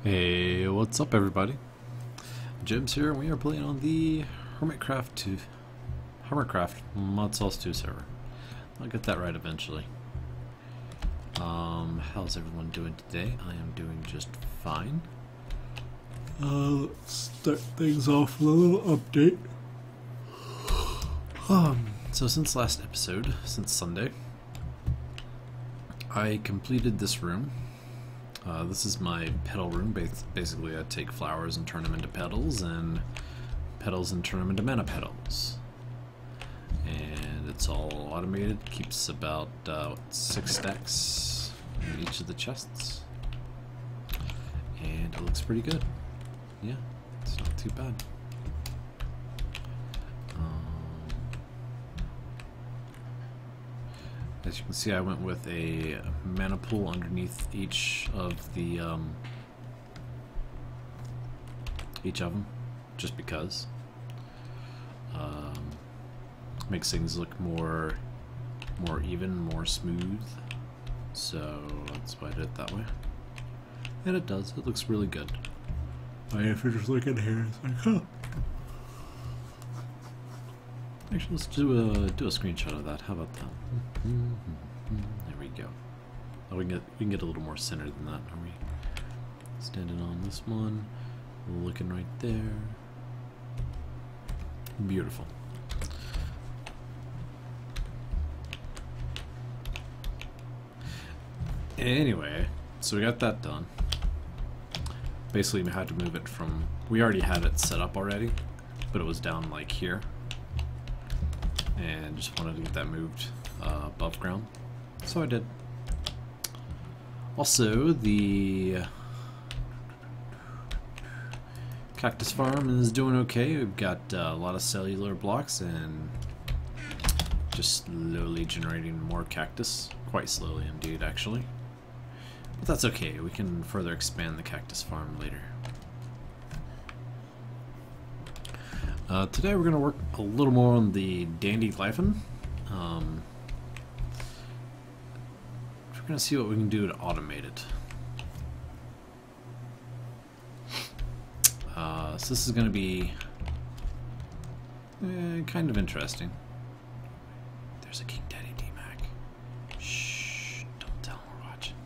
Hey, what's up everybody? Jims here, and we are playing on the Hermitcraft Mod Source 2 server. I'll get that right eventually. How's everyone doing today? I am doing just fine. Let's start things off with a little update. So since last episode, since Sunday, I completed this room. This is my petal room. Basically, I take flowers and turn them into petals, and petals and turn them into mana petals. And it's all automated. Keeps about 6 stacks in each of the chests. And it looks pretty good. Yeah, it's not too bad. As you can see, I went with a mana pool underneath each of them, just because. Makes things look more even, more smooth. So that's why I did it that way, and it does. It looks really good. If you're just looking here, it's like, huh. Actually, let's do a screenshot of that. How about that? There we go. Oh, we can get a little more centered than that. Are we standing on this one? Looking right there. Beautiful. Anyway, so we got that done. Basically, we had to move it from. We already had it set up already, but it was down like here. And just wanted to get that moved above ground, so I did. Also, the cactus farm is doing okay. We've got a lot of cellular blocks and just slowly generating more cactus. Quite slowly indeed, actually. But that's okay, we can further expand the cactus farm later. Today we're going to work a little more on the Dandelifeon. We're going to see what we can do to automate it. So this is going to be kind of interesting. There's a King Daddy D-Mac. Shh, don't tell him we're watching.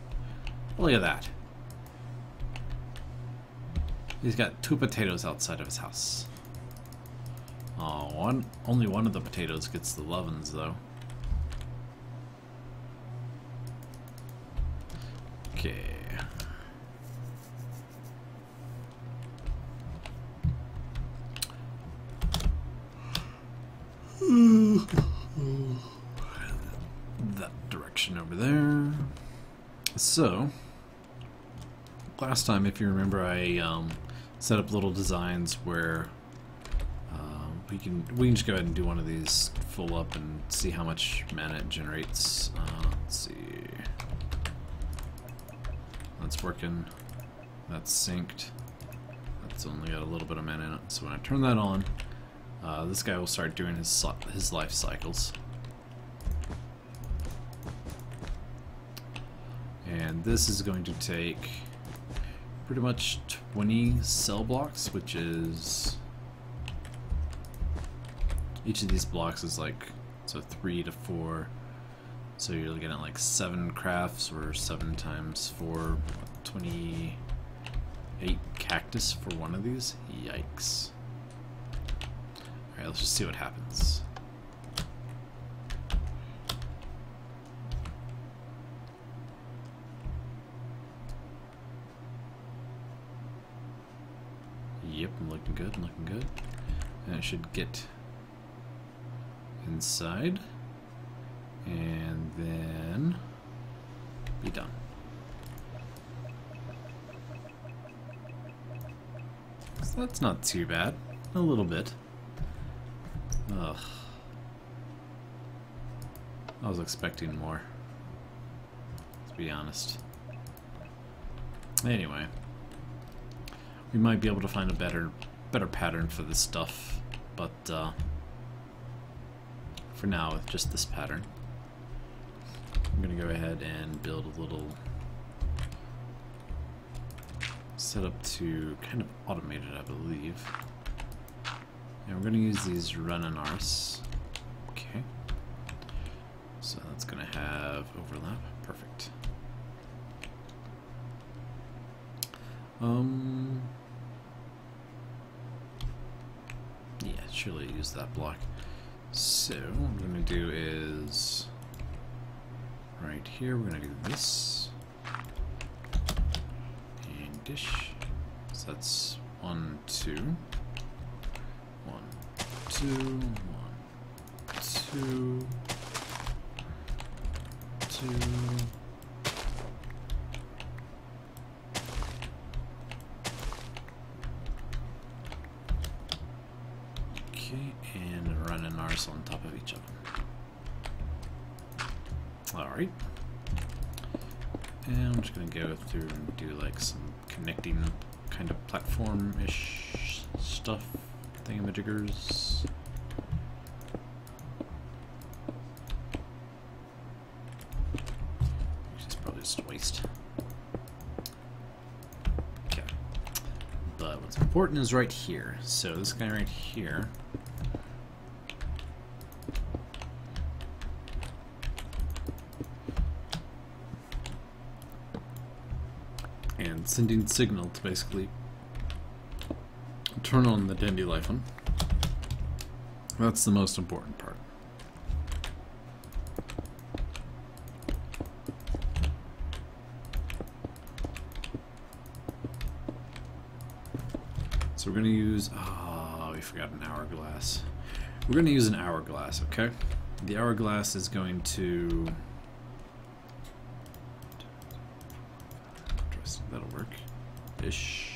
Look at that. He's got 2 potatoes outside of his house. Oh, only one of the potatoes gets the lovin's, though. Okay. That direction over there. So, last time, if you remember, I set up little designs where we can just go ahead and do one of these full up and see how much mana it generates. Let's see. That's working. That's synced. That's only got a little bit of mana in it. So when I turn that on, this guy will start doing his life cycles. And this is going to take pretty much 20 cell blocks, which is... Each of these blocks is like, so 3 to 4, so you're looking at like 7 crafts, or 7 times 4, 28 cactus for one of these. Yikes. Alright, let's just see what happens. Yep, I'm looking good, I'm looking good. And it should get inside and then be done. So that's not too bad. A little bit. Ugh. I was expecting more, to be honest. Anyway, we might be able to find a better pattern for this stuff, but for now, with just this pattern, I'm going to go ahead and build a little set up to kind of automate it, I believe. And we're going to use these run and arse. Okay. So that's going to have overlap. Perfect. Yeah, surely use that block. So what we're going to do is right here we're going to do this and dish. So that's 1, 2, 1, 2, 1, 2, 2. Okay, and run an arse on top of each of them. Alright. And I'm just going to go through and do like some connecting kind of platform-ish stuff, thingamajiggers. Which is probably just a waste. Okay. But what's important is right here. So this guy right here. And sending signal to basically turn on the Dandelifeon. That's the most important part. So we're going to use, we forgot an hourglass. We're going to use an hourglass, okay? The hourglass is going to, that'll work. Ish.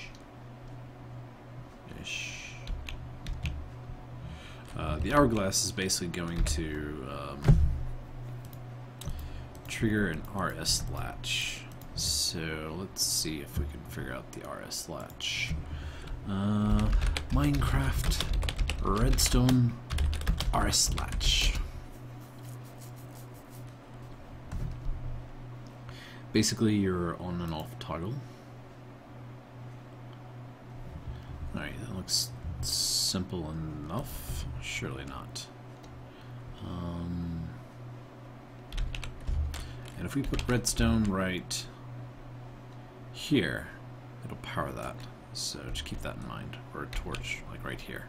The hourglass is basically going to trigger an RS latch. So let's see if we can figure out the RS latch. Minecraft redstone RS latch. Basically your on and off toggle. Alright, that looks simple enough. Surely not. And if we put redstone right here, it'll power that. So just keep that in mind. Or a torch, like right here.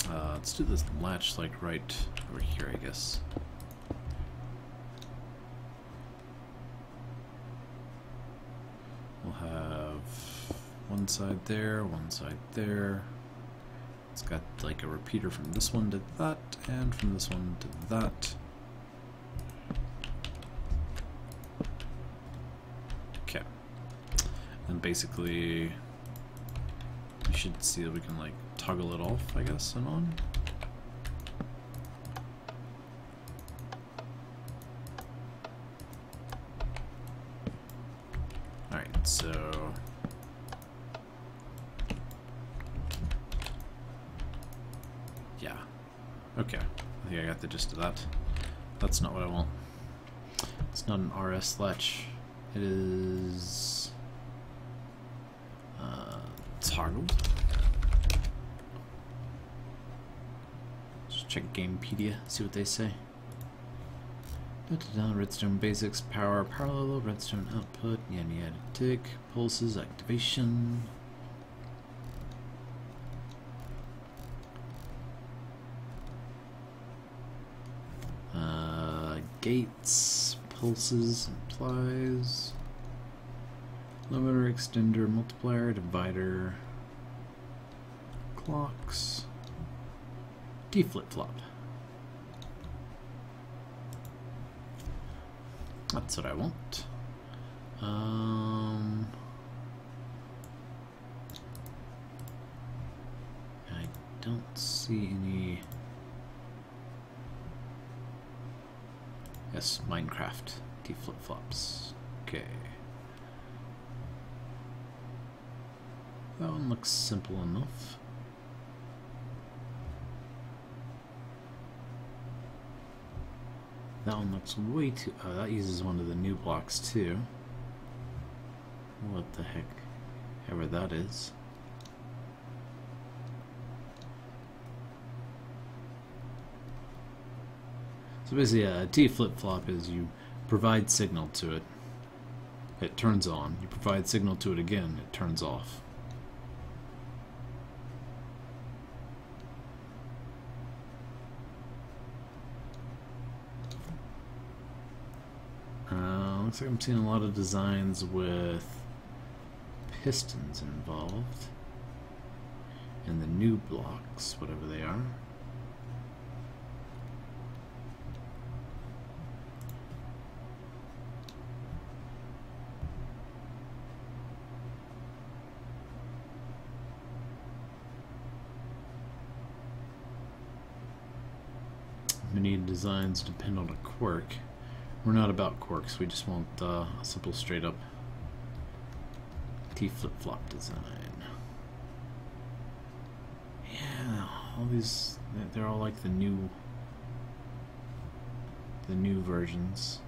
Let's do this latch like right over here, I guess. We'll have one side there, one side there. It's got like a repeater from this one to that, and from this one to that. Okay. And basically, you should see that we can like toggle it off, I guess, and on. Alright, so yeah. Okay. I think I got the gist of that. That's not what I want. It's not an RS latch. It is toggled. Just check Gamepedia, see what they say. Redstone basics, power, parallel, redstone output, yada yada tick, pulses, activation. Gates, pulses, implies, limiter, extender, multiplier, divider, clocks, D-flip-flop. That's what I want. I don't see any. Yes, Minecraft D-flip-flops. Okay. That one looks simple enough. That one looks way too... that uses one of the new blocks too. What the heck? However that is. So basically, a T flip-flop is you provide signal to it, it turns on. You provide signal to it again, it turns off. Looks like I'm seeing a lot of designs with pistons involved in the new blocks, whatever they are. Many designs depend on a quirk. We're not about quirks, we just want a simple straight up T flip-flop design. Yeah, all these, they're all like the new versions.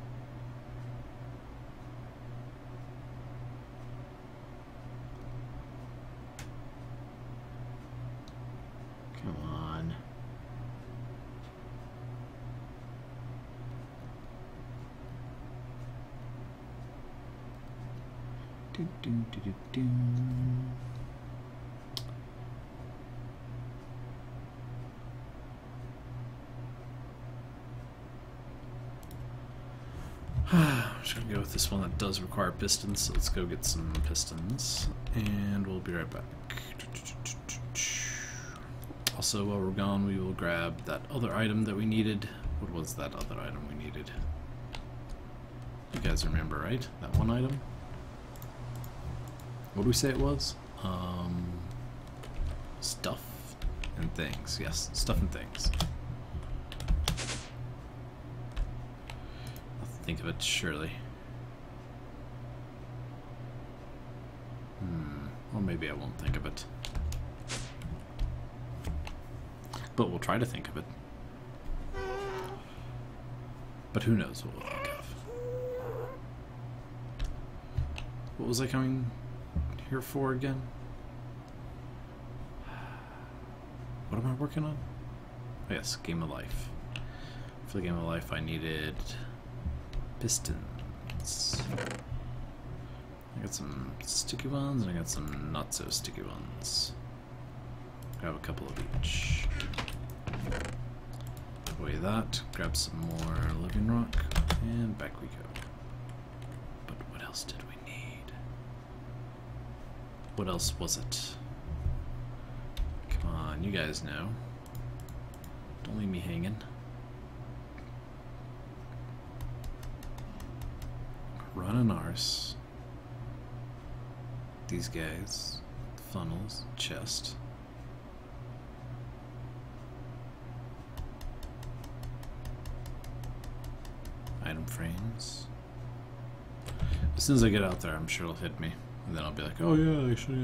Come on. Do, do, do, do, do. I'm just gonna go with this one that does require pistons, so let's go get some pistons and we'll be right back. Also, while we're gone, we will grab that other item that we needed. What was that other item we needed? You guys remember, right? That one item? What do we say it was? Stuff and things. Yes, stuff and things. I'll think of it surely. Or maybe I won't think of it. But we'll try to think of it. But who knows what we'll think of. What was I coming here for again? What am I working on? Oh yes, Game of Life. For the Game of Life I needed pistons. I got some sticky ones and I got some not so sticky ones. Grab a couple of each. Put away that, grab some more living rock, and back we go. But what else did we need? What else was it? Come on, you guys know. Don't leave me hanging. Run an arse. These guys. Funnels. Chest. Item frames. As soon as I get out there, I'm sure it'll hit me. And then I'll be like, oh yeah, actually.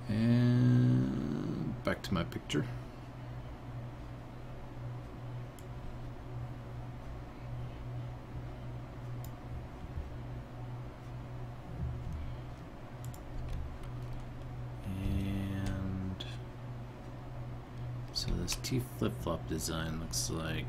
And back to my picture. And so this T flip-flop design looks like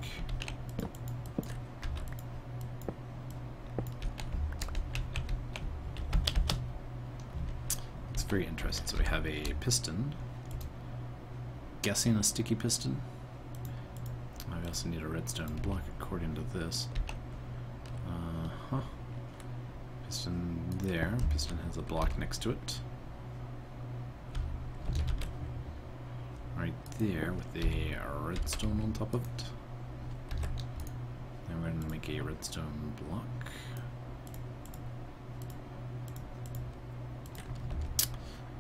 very interesting. So we have a piston, guessing a sticky piston. I also need a redstone block according to this. Piston there. Piston has a block next to it. Right there with a redstone on top of it. And we're going to make a redstone block.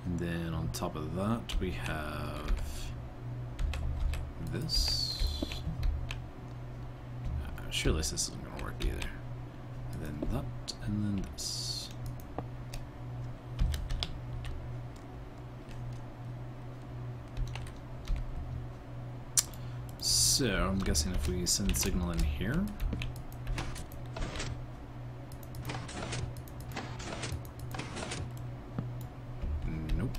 And then on top of that we have this. Surely this isn't going to work either. And then that, and then this. So I'm guessing if we send signal in here. Nope.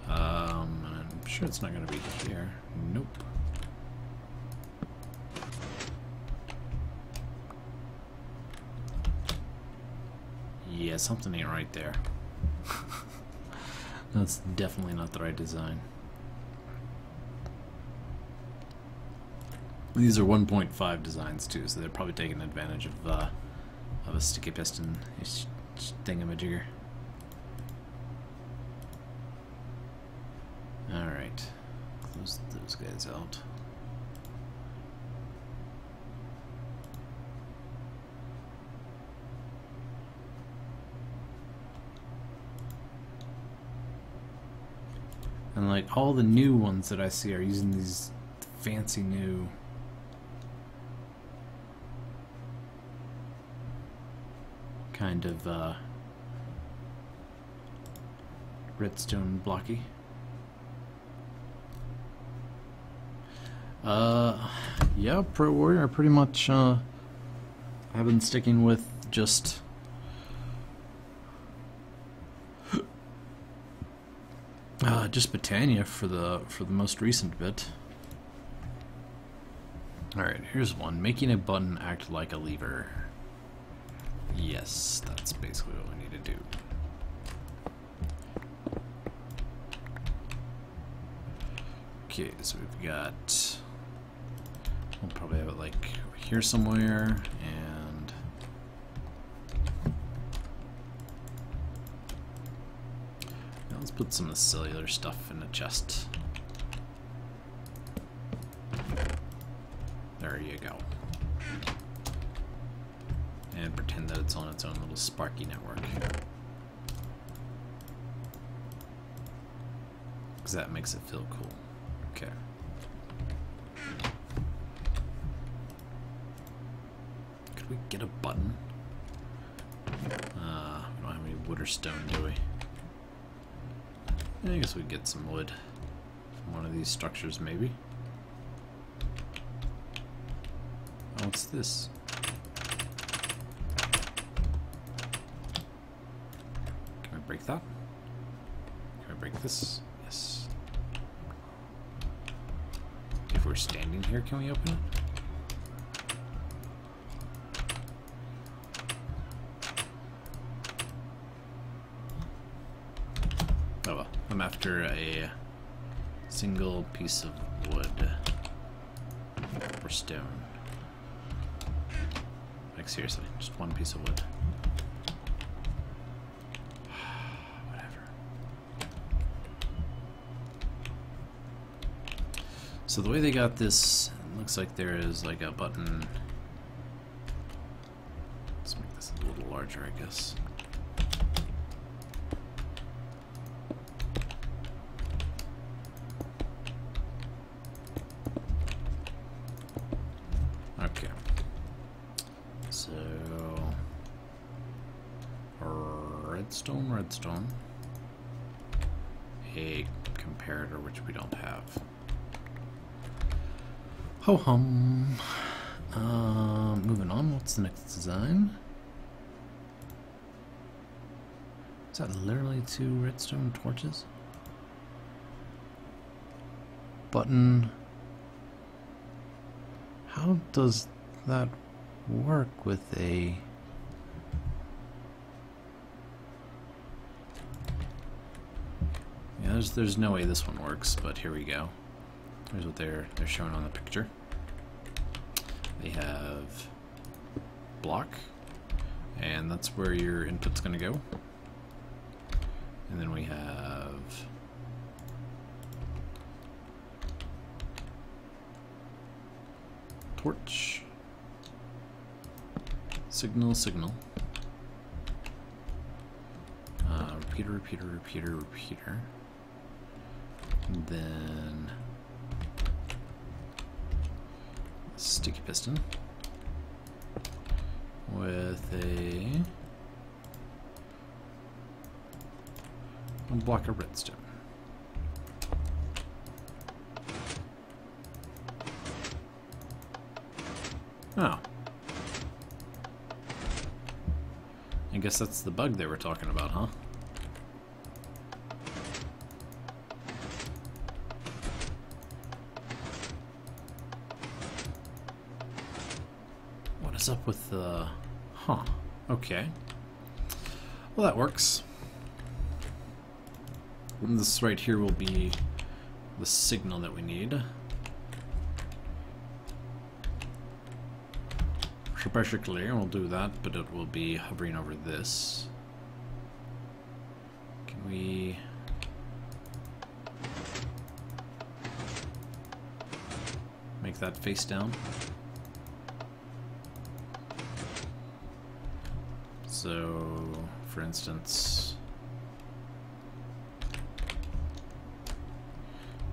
I'm sure it's not going to be here. Nope. Yeah, something ain't right there. That's definitely not the right design. These are 1.5 designs too, so they're probably taking advantage of a sticky piston thingamajigger. Alright, close those guys out. And like all the new ones that I see are using these fancy new kind of redstone blocky. Yeah, Pro Warrior, pretty much I've been sticking with just Britannia for the most recent bit. Alright, here's one. Making a button act like a lever. Yes, that's basically what we need to do. Okay, so we've got... We'll probably have it like here somewhere, and... Now let's put some of the cellular stuff in the chest. There you go. And pretend that it's on its own little Sparky network. Because that makes it feel cool. Okay. Could we get a button? We don't have any wood or stone, do we? I guess we could get some wood from one of these structures, maybe. Oh, what's this? Can I break that? Can I break this? Yes. If we're standing here, can we open it? Oh well, I'm after a single piece of wood or stone. Like seriously, just one piece of wood. Whatever. So the way they got this, it looks like there is like a button. Let's make this a little larger, I guess. Okay. So redstone, redstone. A comparator which we don't have. Ho hum. Moving on. What's the next design? Is that literally 2 redstone torches? Button. How does that work with a... Yeah, there's no way this one works, but here we go. Here's what they're showing on the picture. They have block, and that's where your input's going to go. And then we have torch, signal, signal, repeater, repeater, repeater, repeater, and then sticky piston with a block of redstone. Oh. I guess that's the bug they were talking about, huh? What is up with the... Huh. Okay. Well, that works. And this right here will be the signal that we need. For pressure clear, we'll do that, but it will be hovering over this. Can we... make that face down? So, for instance,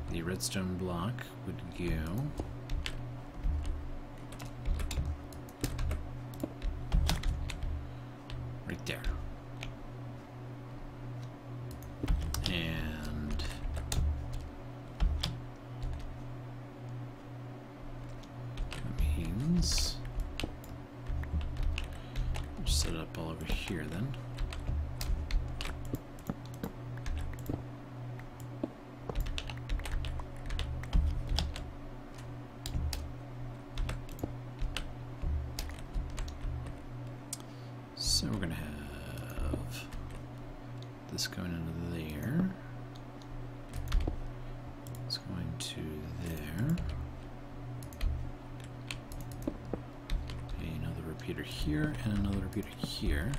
the redstone block would go right there. And that means we'll set it up all over here then. So we're going to have this going into there. It's going to there. Another repeater here and another repeater here.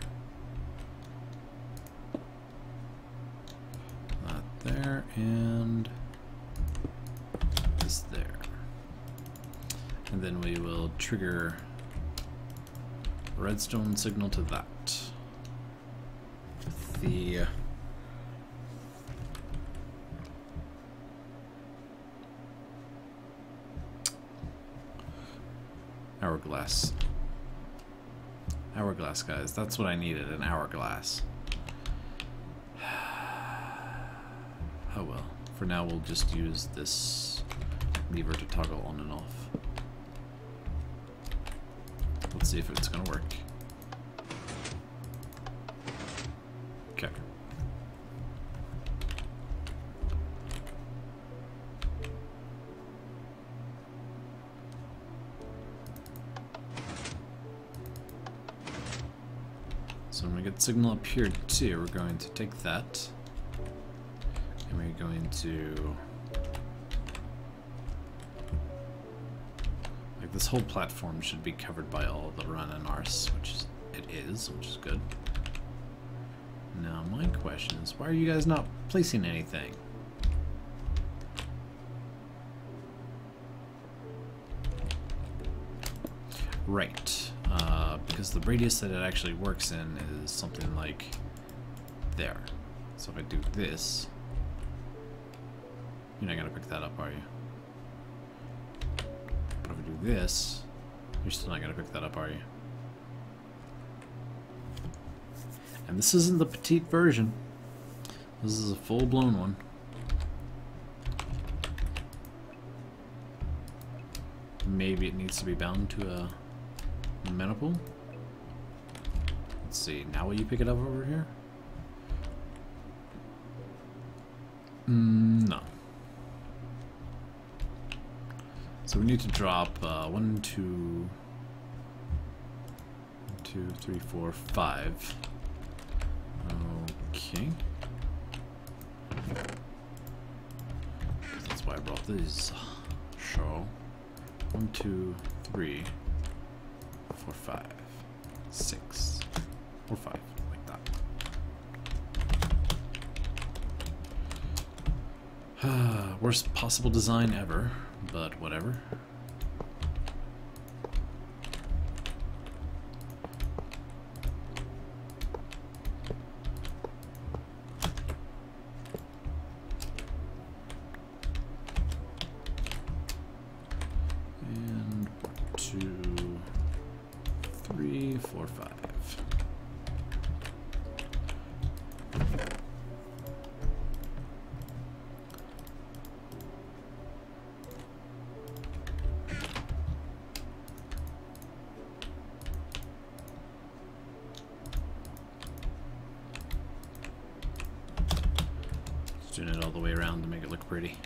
That there and this there. And then we will trigger redstone signal to that. With the hourglass. Hourglass, guys. That's what I needed, an hourglass. Oh well. For now, we'll just use this lever to toggle on and off. Let's see if it's gonna work. Okay. So when we get signal up here too, we're going to take that and we're going to this whole platform should be covered by all the run and arse, which is good. Now my question is, why are you guys not placing anything? Right, because the radius that it actually works in is something like there. So if I do this, you're not gonna pick that up, are you? But if I do this, you're still not going to pick that up, are you? And this isn't the petite version. This is a full-blown one. Maybe it needs to be bound to a maniple. Let's see. Now will you pick it up over here? No. So we need to drop 1, 2, 3, 4, 5. Okay. That's why I brought these. So 1, 2, 3, 4, 5, 6, or 5, like that. Worst possible design ever. But whatever. And doing it all the way around to make it look pretty.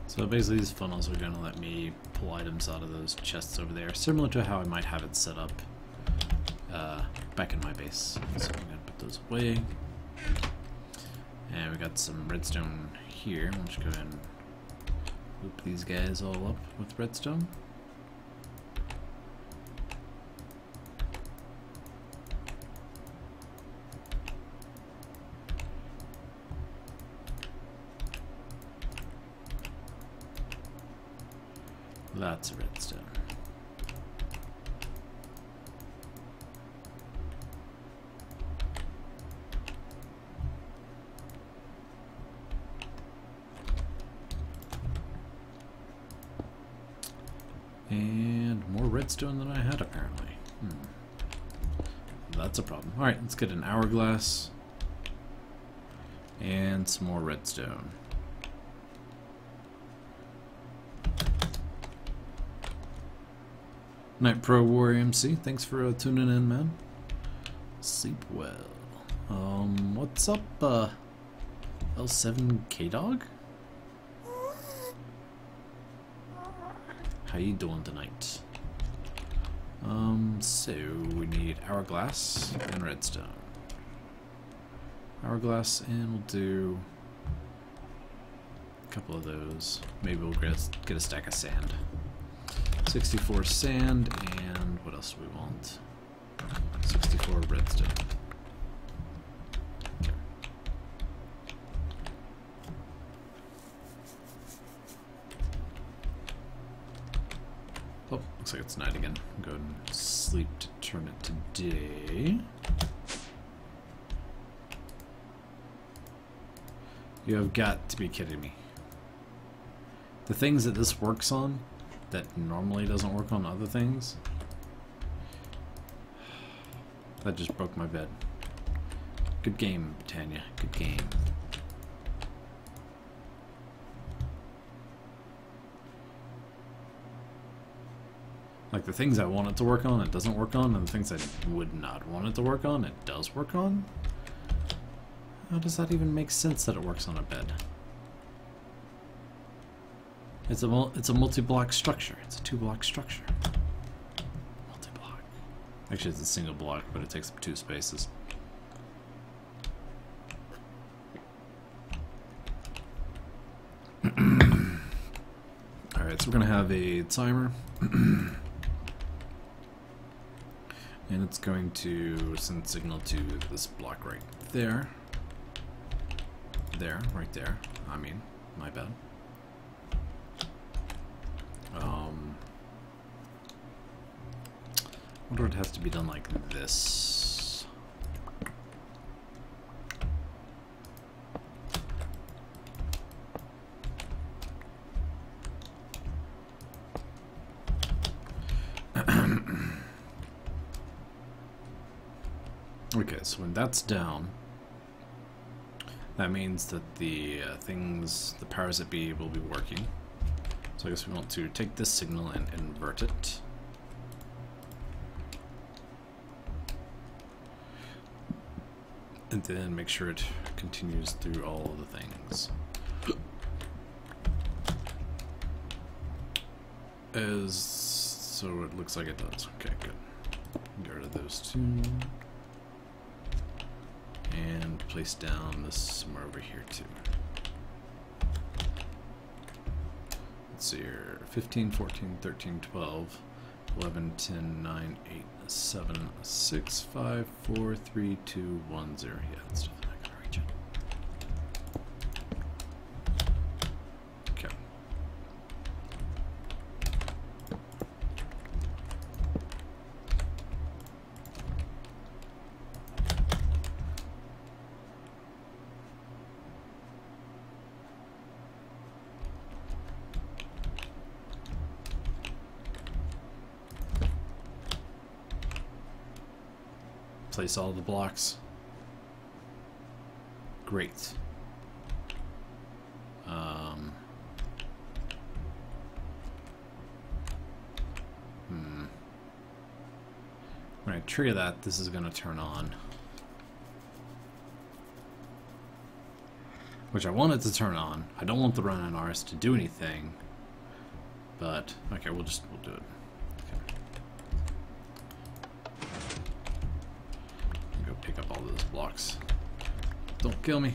So basically these funnels are going to let me pull items out of those chests over there, similar to how I might have it set up back in my base. So I'm going to put those away. And we got some redstone here. Let's go ahead and loop these guys all up with redstone. Lots of redstone. And more redstone than I had, apparently. That's a problem. Alright, let's get an hourglass and some more redstone. Night Pro Warrior MC, thanks for tuning in, man. Sleep well. What's up, L7K Dog? How you doing tonight? So we need hourglass and redstone. Hourglass, and we'll do a couple of those. Maybe we'll get a stack of sand. 64 sand, and what else do we want? 64 redstone. Okay. Oh, looks like it's night again. Go ahead and sleep to turn it to day. You have got to be kidding me. The things that this works on that normally doesn't work on other things. That just broke my bed. Good game, Tanya. Good game. Like the things I want it to work on, it doesn't work on, and the things I would not want it to work on, it does work on? How does that even make sense that it works on a bed? It's a multi-block structure. It's a 2-block structure. Multi-block. Actually, it's a single block, but it takes up 2 spaces. Alright, so we're going to have a timer. And it's going to send signal to this block right there. There, right there. I mean, my bad. I wonder if it has to be done like this. Okay, so when that's down, that means that the the powers that be will be working. So I guess we want to take this signal and invert it. And then make sure it continues through all of the things. So it looks like it does. Okay, good. Get rid of those 2. And place down this somewhere over here too. Let's see here. 15, 14, 13, 12, 11, 10, 9, 8, 7, 6, 5, 4, 3, 2, 1, 0. Yeah, that's definitely not gonna reach it. Okay. place all the blocks? Great. When I trigger that, this is going to turn on. Which I want it to turn on. I don't want the run on RS to do anything. But, okay, we'll do it. Okay. Go pick up all those blocks. Don't kill me.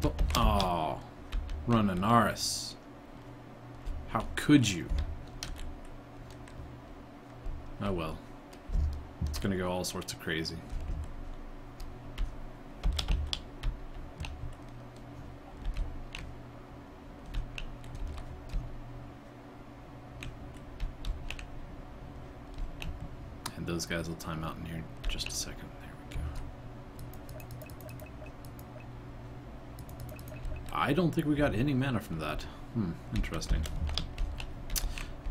Don't, oh, run an RS. How could you? Oh well. It's gonna go all sorts of crazy. And those guys will time out in here in just a second. There we go. I don't think we got any mana from that. Interesting.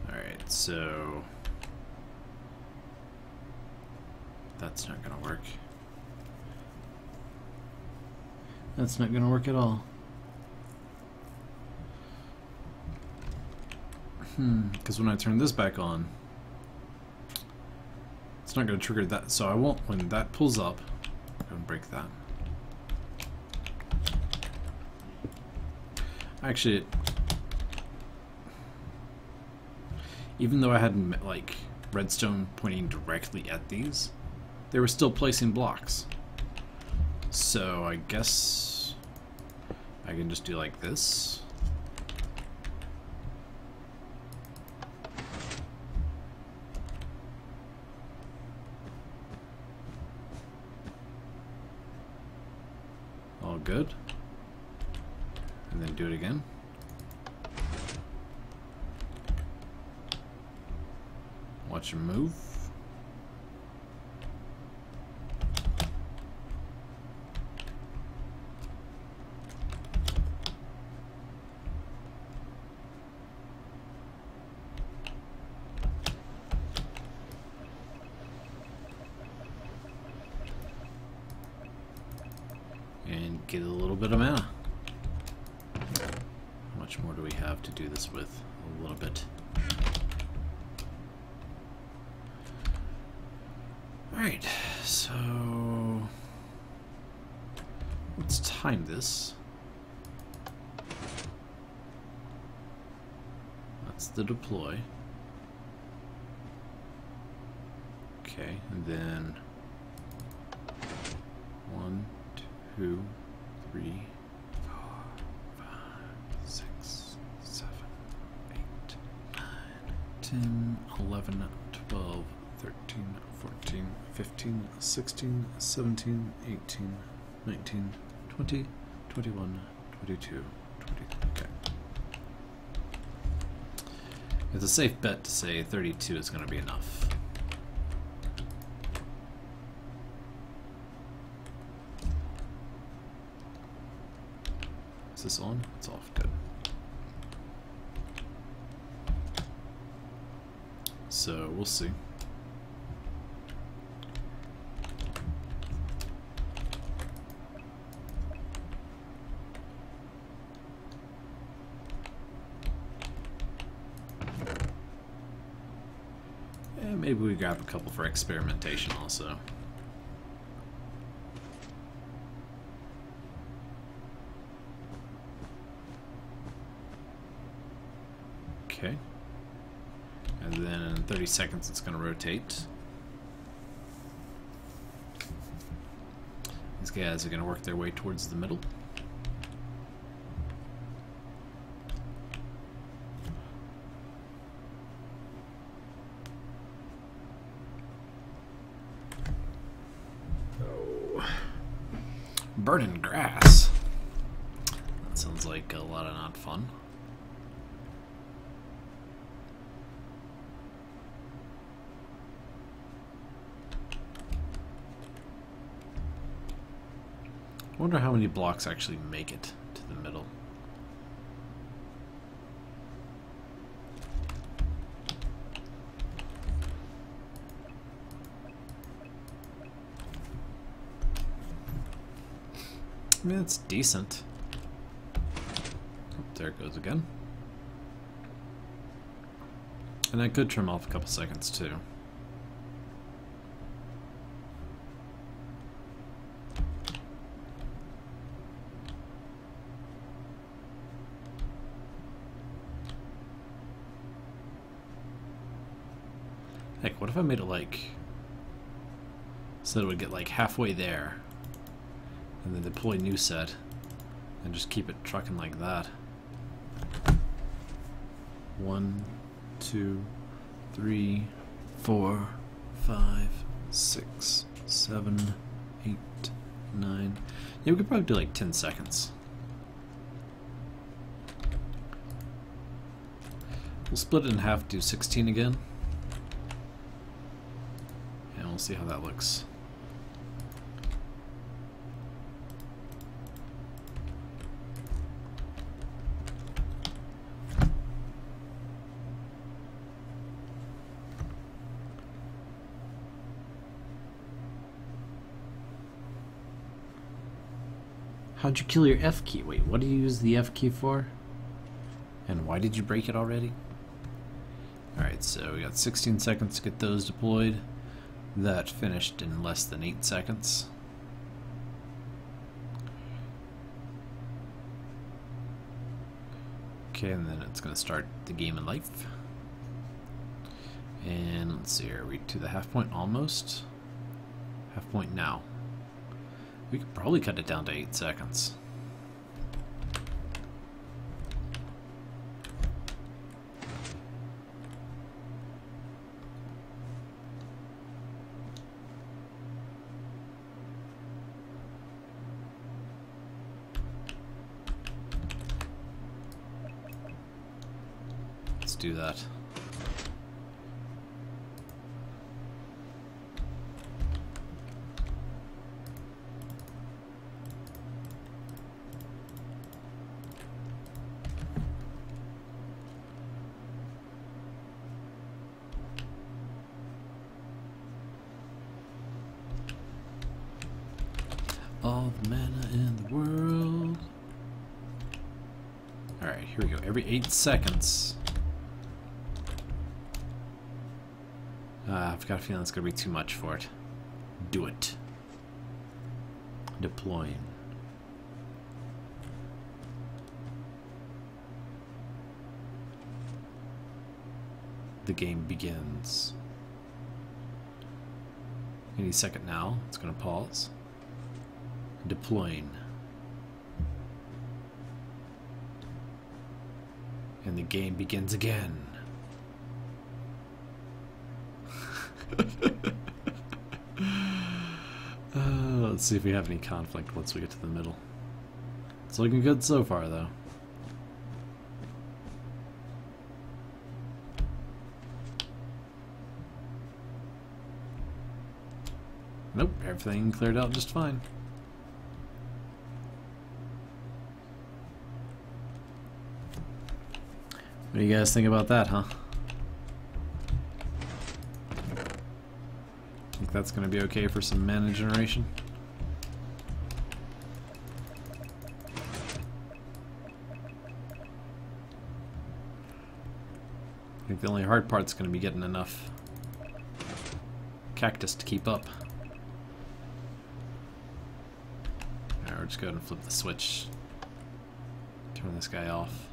Alright, so that's not gonna work. That's not gonna work at all. Because when I turn this back on, it's not gonna trigger that, so I won't, when that pulls up, I'm gonna break that. Actually, even though I had like redstone pointing directly at these, they were still placing blocks. So I guess I can just do like this. All good. And then do it again. Watch him move. And get a little bit of mana. How much more do we have to do this with? A little bit. Alright, so let's time this. That's the deploy. Okay, and then 1, 2, 3, 4, 5, 6, 7, 8, 9, 10, 11, 12, 13, 14, 15, 16, 17, 18, 19, 20, 21, 22, 23. Okay. It's a safe bet to say 32 is going to be enough. Is this on? It's off. Good. So we'll see. And maybe we grab a couple for experimentation also. Okay. And then in 30 seconds it's going to rotate. These guys are going to work their way towards the middle. Oh. Burning grass. That sounds like a lot of not fun. I wonder how many blocks actually make it to the middle. I mean, it's decent. Oh, there it goes again. And I could trim off a couple seconds too. Heck, what if I made it like, so it would get like halfway there, and then deploy new set, and just keep it trucking like that. 1, 2, 3, 4, 5, 6, 7, 8, 9. Yeah, we could probably do like 10 seconds. We'll split it in half, do 16 again. And we'll see how that looks. How'd you kill your F key? Wait, what do you use the F key for? And why did you break it already? Alright, so we got 16 seconds to get those deployed. That finished in less than 8 seconds. Okay, and then it's going to start the game in life. And let's see, are we to the half point almost? Half point now. We could probably cut it down to 8 seconds. Let's do that. All the mana in the world. Alright, here we go. Every 8 seconds. I've got a feeling it's going to be too much for it. Do it. Deploying. The game begins. Any second now, it's going to pause. Deploying. And the game begins again. Let's see if we have any conflict once we get to the middle. It's looking good so far, though. Nope, everything cleared out just fine. What do you guys think about that, huh? Think that's going to be okay for some mana generation? I think the only hard part's going to be getting enough cactus to keep up. Alright, we're just going to flip the switch. Turn this guy off.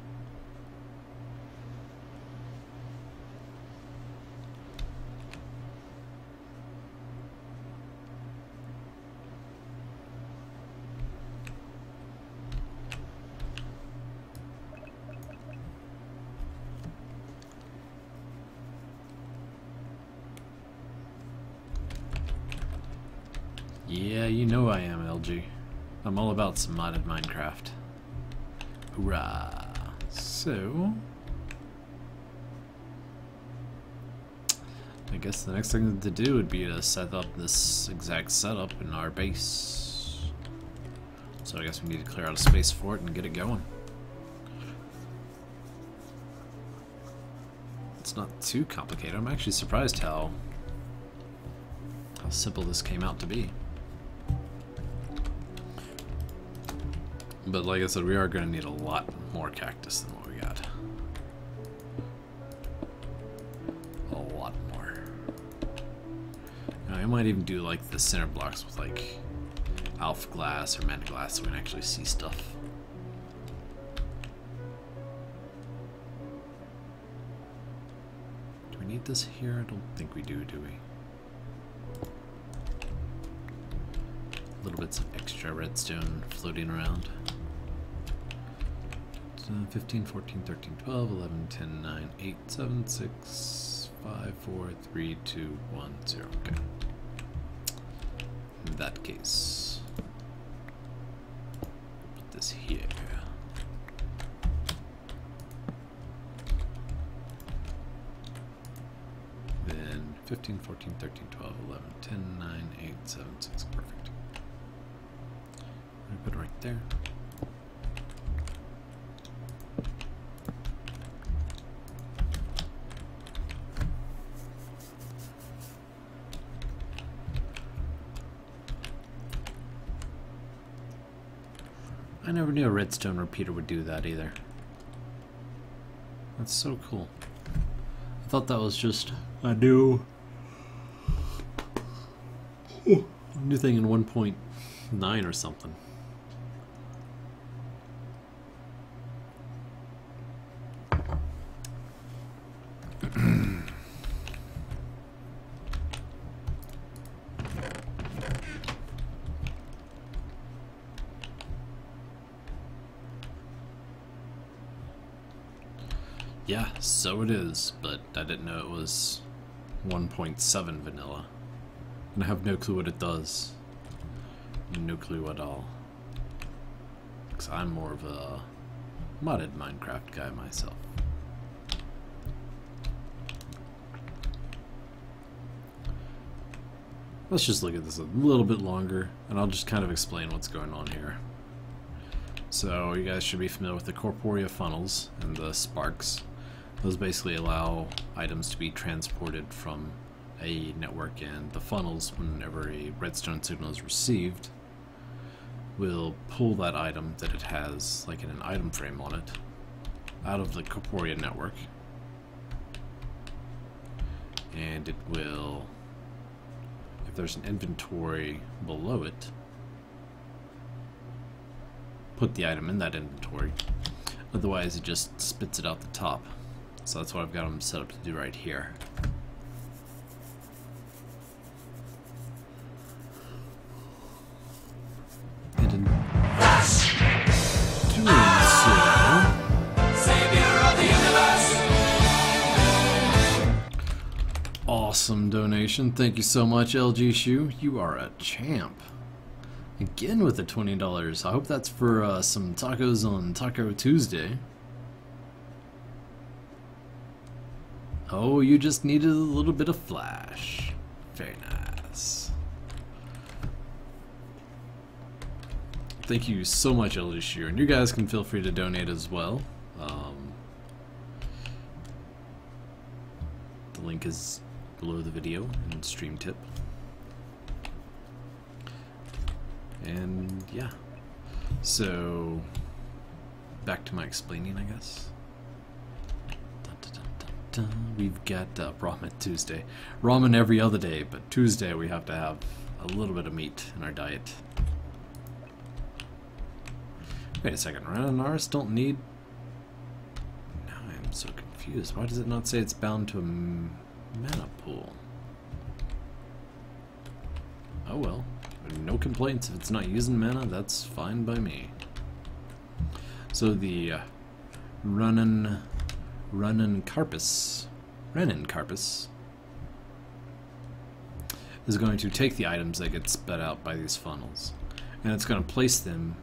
Yeah, you know I am, LG. I'm all about some modded Minecraft. Hoorah! So, I guess the next thing to do would be to set up this exact setup in our base. So I guess we need to clear out a space for it and get it going. It's not too complicated. I'm actually surprised how simple this came out to be. But like I said, we are going to need a lot more cactus than what we got. A lot more. Now, I might even do like the center blocks with like alpha glass or meta glass so we can actually see stuff. Do we need this here? I don't think we do we? Little bits of extra redstone floating around. 15, 14, 13, 12, 11, 10, 9, 8, 7, 6, 5, 4, 3, 2, 1, 0. Okay. In that case, put this here. Then 15, 14, 13, 12, 11, 10, 9, 8, 7, 6. Perfect. I'm gonna put it right there. I never knew a redstone repeater would do that either. That's so cool. I thought that was just a new thing in 1.9 or something. Yeah, so it is, but I didn't know it was 1.7 vanilla. And I have no clue what it does. No clue at all. Because I'm more of a modded Minecraft guy myself. Let's just look at this a little bit longer, and I'll just kind of explain what's going on here. So, you guys should be familiar with the Corporea funnels and the sparks. Those basically allow items to be transported from a network, and the funnels, whenever a redstone signal is received, will pull that item that it has, like in an item frame on it, out of the Corporea network. And it will, if there's an inventory below it, put the item in that inventory. Otherwise it just spits it out the top. So that's what I've got them set up to do right here. And in doing so, Savior of the universe. Awesome donation. Thank you so much, LG Shoe. You are a champ. Again with the $20. I hope that's for some tacos on Taco Tuesday. Oh, you just needed a little bit of flash. Very nice. Thank you so much, LG Shoe. And you guys can feel free to donate as well. The link is below the video in stream tip. And yeah, so back to my explaining, I guess. We've got ramen Tuesday. Ramen every other day, but Tuesday we have to have a little bit of meat in our diet. Wait a second, Rananars don't need... Now I am so confused. Why does it not say it's bound to a mana pool? Oh well. No complaints. If it's not using mana, that's fine by me. So the Renin Carpus is going to take the items that get spit out by these funnels, and it's going to place them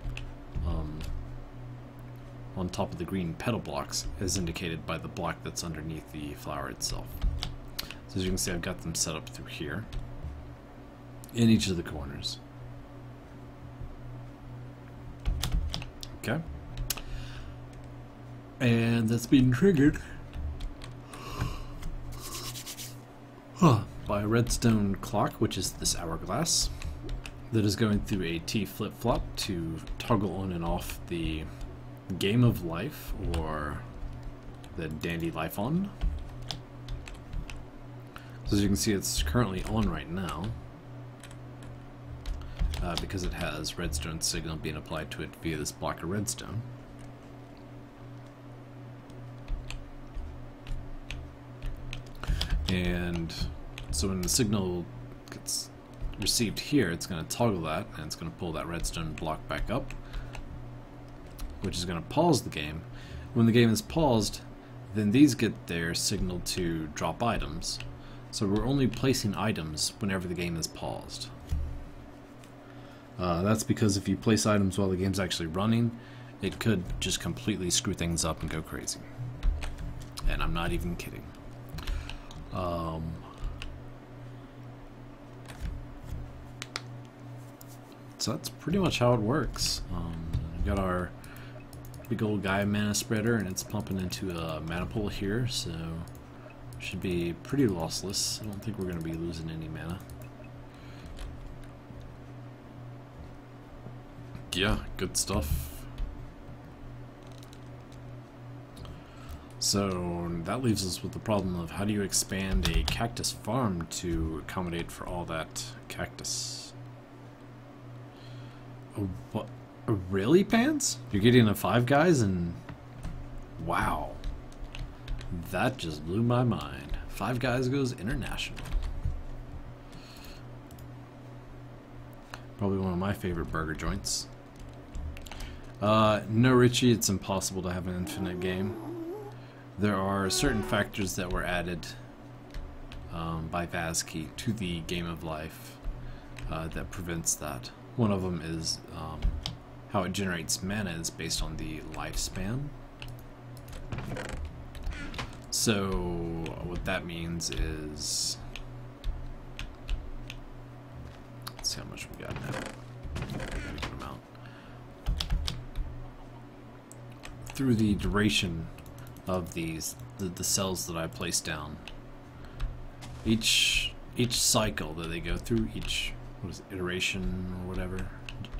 on top of the green petal blocks, as indicated by the block that's underneath the flower itself. So as you can see, I've got them set up through here in each of the corners. Okay. And that's being triggered by a redstone clock, which is this hourglass. that is going through a T flip-flop to toggle on and off the Game of Life, or the Dandelifeon. So as you can see, it's currently on right now because it has redstone signal being applied to it via this block of redstone. And so when the signal gets received here, it's going to toggle that, and it's going to pull that redstone block back up, which is going to pause the game. When the game is paused, then these get their signal to drop items. So we're only placing items whenever the game is paused. That's because if you place items while the game's actually running, it could just completely screw things up and go crazy. And I'm not even kidding. So that's pretty much how it works. We've got our big old guy mana spreader, and it's pumping into a mana pool here, so should be pretty lossless. I don't think we're going to be losing any mana. Yeah, good stuff. So that leaves us with the problem of how do you expand a cactus farm to accommodate for all that cactus? What? Really, Pants? You're getting a 5 guys and... wow. That just blew my mind. 5 guys goes international. Probably one of my favorite burger joints. No, Richie, it's impossible to have an infinite game. There are certain factors that were added by Vazkey to the Game of Life that prevents that. One of them is how it generates mana is based on the lifespan. So what that means is, let's see how much we got now. We got a good amount. Through the duration of these, the cells that I place down, each cycle that they go through, each iteration or whatever,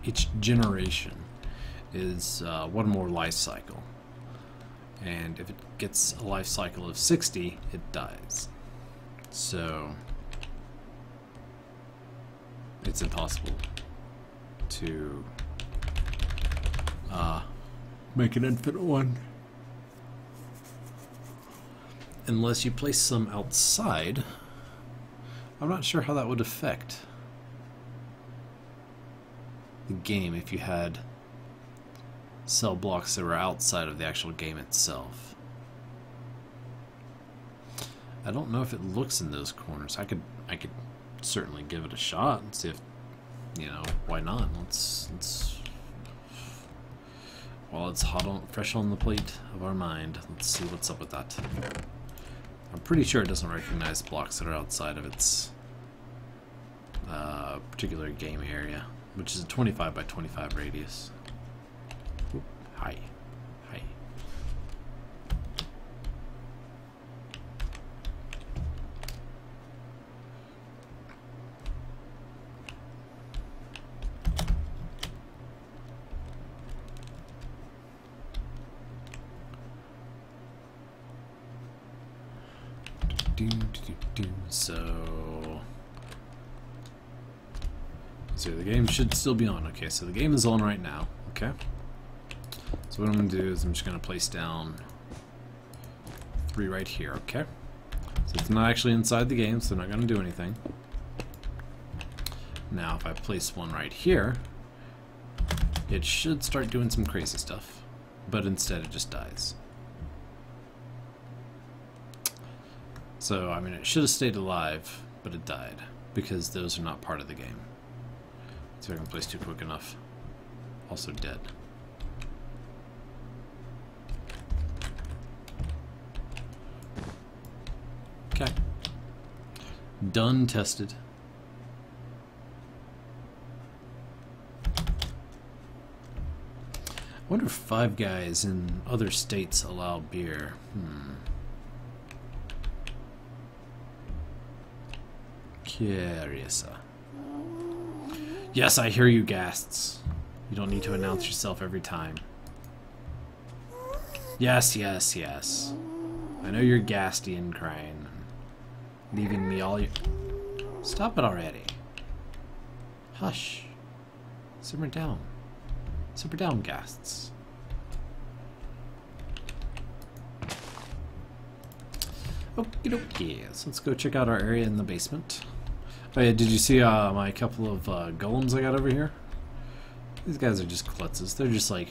each generation is one more life cycle. And if it gets a life cycle of 60, it dies. So it's impossible to make an infinite one unless you place some outside. I'm not sure how that would affect the game if you had cell blocks that were outside of the actual game itself. I don't know if it looks in those corners. I could certainly give it a shot and see if, you know, why not? Let's while it's fresh on the plate of our mind, let's see what's up with that. I'm pretty sure it doesn't recognize blocks that are outside of its particular game area, which is a 25 by 25 radius. Oop, hi. Hi. So the game should still be on. Okay, so the game is on right now. Okay. So what I'm going to do is I'm just going to place down 3 right here. Okay. So it's not actually inside the game, so they're not going to do anything. Now, if I place 1 right here, it should start doing some crazy stuff, but instead it just dies. So, I mean, it should have stayed alive, but it died, because those are not part of the game. So I can place 2 quick enough. Also dead. Okay. Done, tested. I wonder if 5 guys in other states allow beer. Curious. Yes, I hear you, ghasts. You don't need to announce yourself every time. Yes, yes, yes. I know you're ghasty and crying. Leaving me all you... Stop it already. Hush. Simmer down. Simmer down, ghasts. Okie dokie. So let's go check out our area in the basement. Oh yeah, did you see my couple of golems I got over here? These guys are just klutzes. They're just like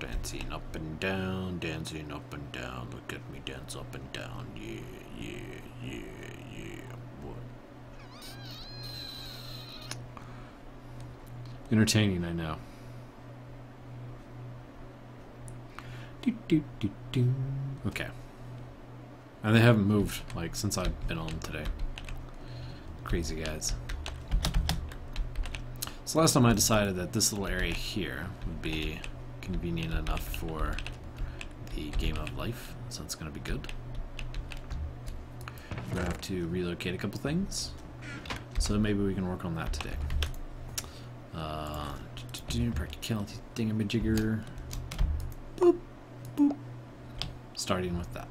dancing up and down, dancing up and down. Look at me dance up and down. Yeah, yeah, yeah, yeah. What? Entertaining, I know. Okay. And they haven't moved, like, since I've been on today. Crazy guys. So last time I decided that this little area here would be convenient enough for the game of life, so it's going to be good. We're going to have to relocate a couple things, so maybe we can work on that today. Practicality thingamajigger. Boop, boop. Starting with that.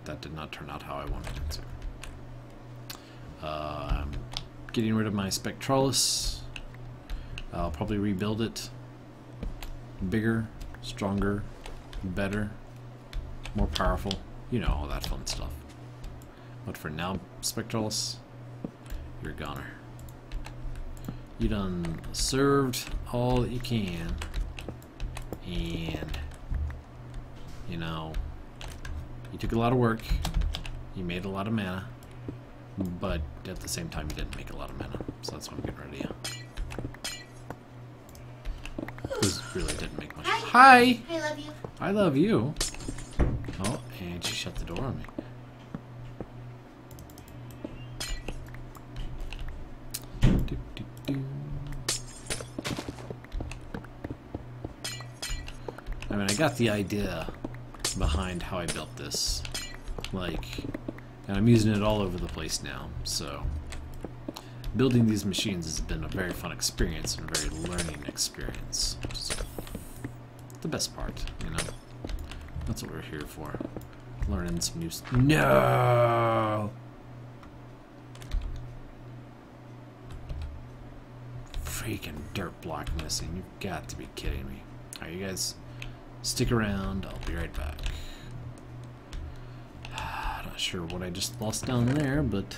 That did not turn out how I wanted it to. I'm getting rid of my Spectralis. I'll probably rebuild it. Bigger, stronger, better, more powerful. You know, all that fun stuff. But for now, Spectralis, you're a goner. You done served all that you can. And, you know, you took a lot of work. You made a lot of mana. But at the same time, you didn't make a lot of mana. So that's why I'm getting rid of you. This really didn't make much. Hi! I love you. I love you. Oh, and she shut the door on me. Do, do, do. I mean, I got the idea behind how I built this. Like, and I'm using it all over the place now, so building these machines has been a very fun experience and a very learning experience. Which is the best part, you know? That's what we're here for. Learning some new stuff. No! Freaking dirt block missing. You've got to be kidding me. Alright, you guys stick around. I'll be right back. Not sure what I just lost down there, but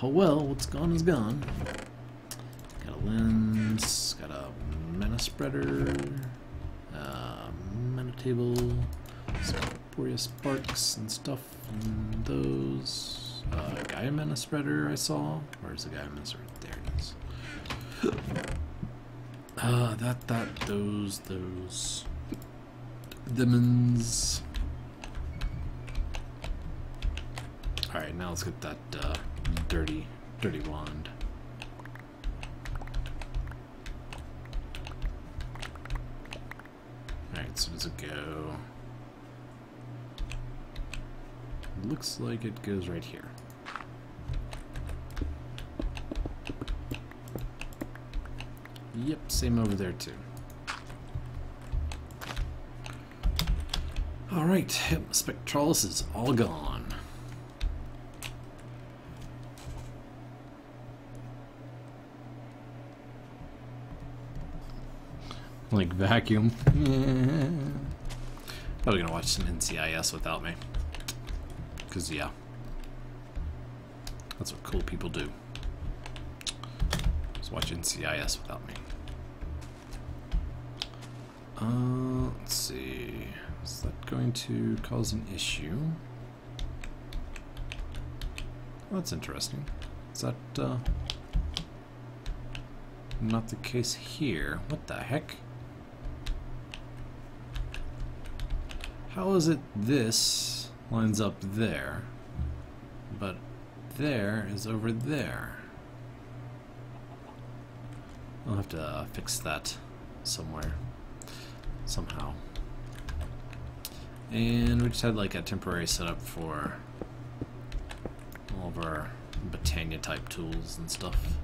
oh well, what's gone is gone. Got a lens, got a mana spreader, mana table, some Borea sparks and stuff, and those. Gaia mana spreader I saw. Where's the Gaia mana spreader? There it is. Those. Demons. Alright, now let's get that dirty wand. Alright, so does it go? Looks like it goes right here. Yep, same over there too. Alright, yep, Spectralis is all gone. Like vacuum. Probably gonna watch some NCIS without me. Cause yeah. That's what cool people do. Just watch NCIS without me. Let's see. Is that going to cause an issue? Well, that's interesting. Is that not the case here? What the heck? How is it this lines up there, but there is over there? I'll have to fix that somewhere, somehow. And we just had like a temporary setup for all of our Botania type tools and stuff.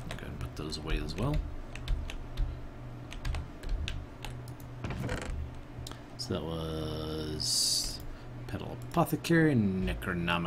Go ahead and put those away as well. So that was Petal Apothecary, Necronomicon.